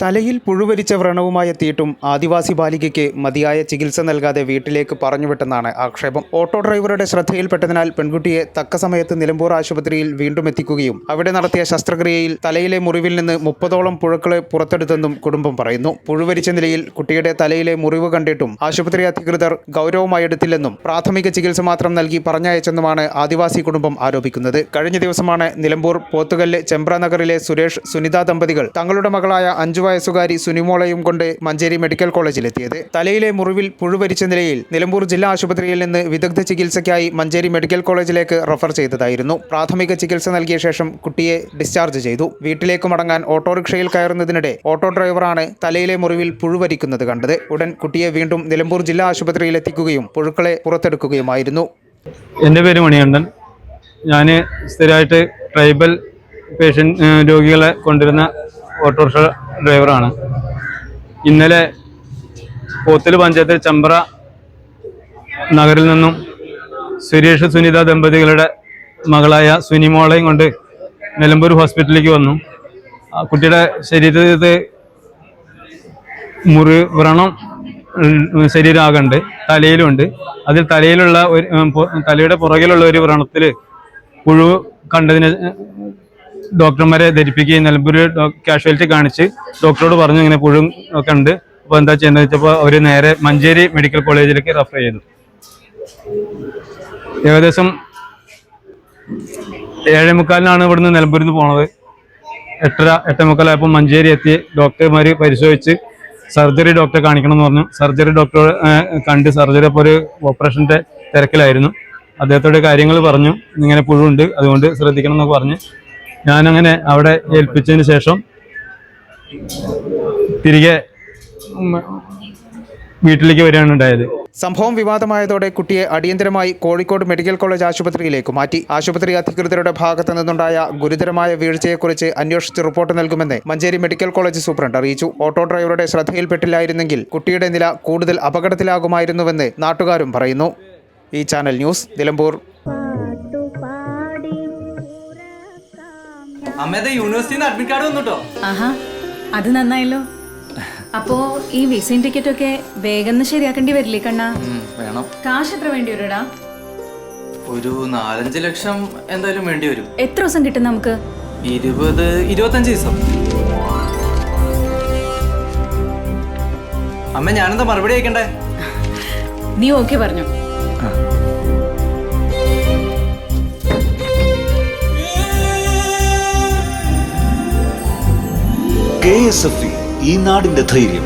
തലയിൽ പുഴുവരിച്ച വ്രണവുമായെത്തിയിട്ടും ആദിവാസി ബാലികയ്ക്ക് മതിയായ ചികിത്സ നൽകാതെ വീട്ടിലേക്ക് പറഞ്ഞുവിട്ടെന്നാണ് ആക്ഷേപം. ഓട്ടോ ഡ്രൈവറുടെ ശ്രദ്ധയിൽപ്പെട്ടതിനാൽ പെൺകുട്ടിയെ തക്ക സമയത്ത് നിലമ്പൂർ ആശുപത്രിയിൽ വീണ്ടും എത്തിക്കുകയും അവിടെ നടത്തിയ ശസ്ത്രക്രിയയിൽ തലയിലെ മുറിവിൽ നിന്ന് 30ഓളം പുഴുക്കളെ പുറത്തെടുത്തെന്നും കുടുംബം പറയുന്നു. പുഴുവരിച്ച നിലയിൽ കുട്ടിയുടെ തലയിലെ മുറിവ് കണ്ടിട്ടും ആശുപത്രി അധികൃതർ ഗൗരവമായെടുത്തില്ലെന്നും പ്രാഥമിക ചികിത്സ മാത്രം നൽകി പറഞ്ഞയച്ചെന്നുമാണ് ആദിവാസി കുടുംബം ആരോപിക്കുന്നത്. കഴിഞ്ഞ ദിവസമാണ് നിലമ്പൂർ പോത്തുകല്ല് ചെമ്പ്ര നഗറിലെ സുരേഷ് സുനിത ദമ്പതികൾ തങ്ങളുടെ മകളായ 5 വയസ്സുകാരി സുനിമോളയും കൊണ്ട് മഞ്ചേരി മെഡിക്കൽ കോളേജിലെത്തിയത്. തലയിലെ മുറിവിൽ പുഴുവരിച്ച നിലയിൽ നിലമ്പൂർ ജില്ലാ ആശുപത്രിയിൽ നിന്ന് വിദഗ്ധ ചികിത്സയ്ക്കായി മഞ്ചേരി മെഡിക്കൽ കോളേജിലേക്ക് റഫർ ചെയ്തതായിരുന്നു. പ്രാഥമിക ചികിത്സ നൽകിയ ശേഷം കുട്ടിയെ ഡിസ്ചാർജ് ചെയ്തു. വീട്ടിലേക്ക് മടങ്ങാൻ ഓട്ടോറിക്ഷയിൽ കയറുന്നതിനിടെ ഓട്ടോ ഡ്രൈവറാണ് തലയിലെ മുറിവിൽ പുഴുവരിക്കുന്നത് കണ്ടത്. ഉടൻ കുട്ടിയെ വീണ്ടും നിലമ്പൂർ ജില്ലാ ആശുപത്രിയിൽ എത്തിക്കുകയും പുഴുക്കളെ പുറത്തെടുക്കുകയുമായിരുന്നു. എൻ്റെ പേര് മണികണ്ഠൻ. ഞാൻ സ്ഥിരമായിട്ട് ട്രൈബൽ രോഗികളെ കൊണ്ടുവരുന്ന ഓട്ടോറിക്ഷ ഡ്രൈവറാണ്. ഇന്നലെ പോത്തിൽ പഞ്ചായത്തിൽ ചെമ്പ്ര നഗറിൽ നിന്നും സുരേഷ് സുനിത ദമ്പതികളുടെ മകളായ സുനിമോളയും കൊണ്ട് നിലമ്പൂർ ഹോസ്പിറ്റലിലേക്ക് വന്നു. ആ കുട്ടിയുടെ ശരീരത്തിൽ വ്രണം ശരീരമാകുന്നുണ്ട്, തലയിലുണ്ട്. അതിൽ തലയുടെ പുറകിലുള്ള ഒരു വ്രണത്തിൽ പുഴു കണ്ടതിന് ഡോക്ടർമാരെ ധരിപ്പിക്കുകയും നിലമ്പൂർ കാഷ്വാലിറ്റി കാണിച്ച് ഡോക്ടറോട് പറഞ്ഞു ഇങ്ങനെ പുഴു ഒക്കെ ഉണ്ട്, അപ്പോൾ എന്താ ചെയ്യുന്നത് വെച്ചപ്പോൾ അവർ നേരെ മഞ്ചേരി മെഡിക്കൽ കോളേജിലേക്ക് റെഫർ ചെയ്തു. ഏകദേശം 7:45 ഇവിടുന്ന് നിലമ്പൂരിൽ നിന്ന് പോണത്. 8:45 ആയപ്പോൾ മഞ്ചേരി എത്തി. ഡോക്ടർമാർ പരിശോധിച്ച് സർജറി ഡോക്ടറെ കാണിക്കണം എന്ന് പറഞ്ഞു. സർജറി ഡോക്ടറെ കണ്ട് സർജറി അപ്പോൾ ഒരു ഓപ്പറേഷൻ്റെ തിരക്കിലായിരുന്നു. അദ്ദേഹത്തോട് കാര്യങ്ങൾ പറഞ്ഞു, ഇങ്ങനെ പുഴുണ്ട്, അതുകൊണ്ട് ശ്രദ്ധിക്കണം എന്നൊക്കെ പറഞ്ഞ് ഞാനങ്ങനെ അവിടെ ഏൽപ്പിച്ചതിന് ശേഷം തിരികെ വീട്ടിലേക്ക് വരികയാണ് ഉണ്ടായത്. സംഭവം വിവാദമായതോടെ കുട്ടിയെ അടിയന്തരമായി കോഴിക്കോട് മെഡിക്കൽ കോളേജ് ആശുപത്രിയിലേക്ക് മാറ്റി. ആശുപത്രി അധികൃതരുടെ ഭാഗത്തു നിന്നുണ്ടായ ഗുരുതരമായ വീഴ്ചയെക്കുറിച്ച് അന്വേഷിച്ച് റിപ്പോർട്ട് നൽകുമെന്ന് മഞ്ചേരി മെഡിക്കൽ കോളേജ് സൂപ്രണ്ട് അറിയിച്ചു. ഓട്ടോ ഡ്രൈവറുടെ ശ്രദ്ധയിൽപ്പെട്ടില്ലായിരുന്നെങ്കിൽ കുട്ടിയുടെ നില കൂടുതൽ അപകടത്തിലാകുമായിരുന്നുവെന്ന് നാട്ടുകാരും പറയുന്നു. ഈ ചാനൽ ന്യൂസ്, നിലമ്പൂർ. അമ്മേടെ യൂണിവേഴ്സിറ്റിന്ന് അഡ്മിറ്റ് കാർഡ് വന്നുട്ടോ. ആഹാ, അത് നന്നായല്ലോ. അപ്പോ ഈ വിസയും ടിക്കറ്റ് ഒക്കെ വേഗം ശരിയാക്കേണ്ടി വരില്ലേ കണ്ണാ? വേണം. കാശ് എത്ര വേണ്ടി വരുടാ? ഒരു 4-5 ലക്ഷം എന്തായാലും വേണ്ടി വരും. എത്ര ദിവസം കിട്ടും നമുക്ക്? 20-25 ദിവസം. അമ്മ ഞാനെന്താ മറുപടി അയക്കണ്ടേ? നീ ഓക്കെ പറഞ്ഞു. KSFE, ഈ നാടിന്റെ ധൈര്യം.